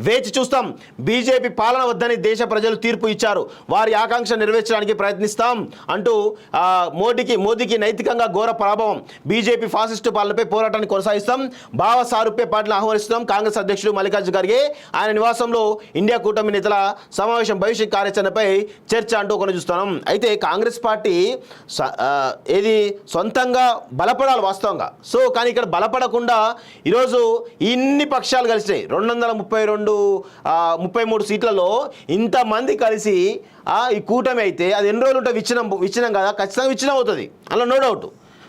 వేచి చూస్తాం. బీజేపీ పాలన వద్దని దేశ ప్రజలు తీర్పు ఇచ్చారు. వారి ఆకాంక్ష నెరవేర్చడానికి ప్రయత్నిస్తాం అంటూ మోదీకి నైతికంగా ఘోర పరాభవం. బీజేపీ ఫాసిస్టు పాలనపై పోరాటాన్ని కొనసాగిస్తాం. భావ సారూప్య పార్టీని ఆహ్వానిస్తున్నాం. కాంగ్రెస్ అధ్యక్షుడు మల్లికార్జున ఖర్గే ఆయన నివాసంలో ఇండియా కూటమి నేతల సమావేశం, భవిష్యత్ కార్యాచరణపై చర్చ అంటూ కొనసాగిస్తున్నాం. అయితే కాంగ్రెస్ పార్టీ ఏది సొంతంగా బలపడాలి వాస్తవంగా. సో కానీ ఇక్కడ బలపడకుండా ఈరోజు ఇన్ని పక్షాలు కలిసినాయి. 233 సీట్లలో ఇంతమంది కలిసి ఈ కూటమి అయితే అది ఎన్ని రోజులు ఉంటే విచ్ఛిన్నం కదా, ఖచ్చితంగా విచ్ఛిన్నం అవుతుంది, అందులో నో డౌట్.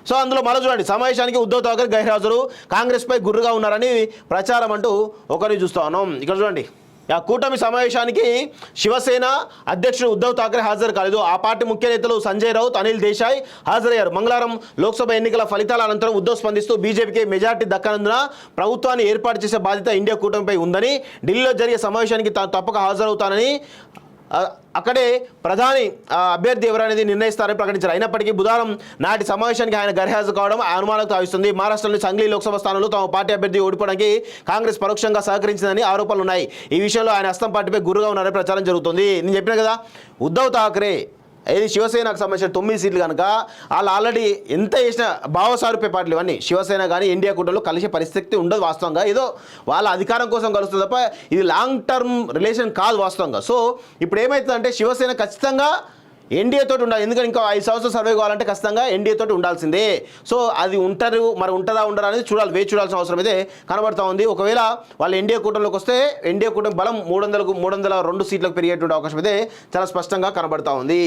సో అందులో మళ్ళీ చూడండి, సమావేశానికి ఉద్ధవ్ ఠాకరే గైర్హాజరు, కాంగ్రెస్పై గుర్రుగా ఉన్నారని ప్రచారం అంటూ ఒకరిని చూస్తా ఉన్నాం. ఇక్కడ చూడండి, ఆ కూటమి సమావేశానికి శివసేన అధ్యక్షుడు ఉద్ధవ్ ఠాకరే హాజరు కాలేదు. ఆ పార్టీ ముఖ్య నేతలు సంజయ్ రౌత్, అనిల్ దేశాయ్ హాజరయ్యారు. మంగళవారం లోక్సభ ఎన్నికల ఫలితాల అనంతరం ఉద్ధవ్ స్పందిస్తూ బీజేపీకి మెజార్టీ దక్కనందున ప్రభుత్వాన్ని ఏర్పాటు చేసే బాధ్యత ఇండియా కూటమిపై ఉందని, ఢిల్లీలో జరిగే సమావేశానికి తాను తప్పక హాజరవుతానని, అక్కడే ప్రధాని అభ్యర్థి ఎవరనేది నిర్ణయిస్తారని ప్రకటించారు. అయినప్పటికీ బుధవారం నాటి సమావేశానికి ఆయన గైర్హాజరు కావడం అనుమానాలకు తావిస్తుంది. మహారాష్ట్రలోని సంగ్లీ లోక్సభ స్థానంలో తమ పార్టీ అభ్యర్థి ఓడిపోవడానికి కాంగ్రెస్ పరోక్షంగా సహకరించిందని ఆరోపణలు ఉన్నాయి. ఈ విషయంలో ఆయన హస్తం పార్టీపై గురుగా ఉన్నారని ప్రచారం జరుగుతుంది. నేను చెప్పిన కదా, ఉద్ధవ్ ఠాకరే ఏది శివసేనకు సంబంధించిన 9 సీట్లు కనుక వాళ్ళు ఆల్రెడీ ఎంత చేసిన భావసారూప్య పార్టీలు ఇవన్నీ శివసేన కానీ ఇండియా కూటమిలో కలిసే పరిస్థితి ఉండదు వాస్తవంగా. ఏదో వాళ్ళ అధికారం కోసం కలుస్తుంది తప్ప ఇది లాంగ్ టర్మ్ రిలేషన్ కాదు వాస్తవంగా. సో ఇప్పుడు ఏమవుతుందంటే శివసేన ఖచ్చితంగా ఎన్డీఏ తోటి ఉండాలి. ఎందుకంటే ఇంకా 5 సంవత్సరాలు సర్వే కావాలంటే ఖచ్చితంగా ఎన్డీఏ తోటి ఉండాల్సిందే. సో అది ఉంటారు, మరి ఉంటుందా ఉండరా అనేది వేచి చూడాల్సిన అవసరం అయితే కనబడతా ఉంది. ఒకవేళ వాళ్ళు ఎన్డీఏ కూటమిలోకి వస్తే ఎన్డీఏ కూటమి బలం 302 సీట్లకు పెరిగేటువంటి అవకాశం అయితే చాలా స్పష్టంగా కనబడతా ఉంది.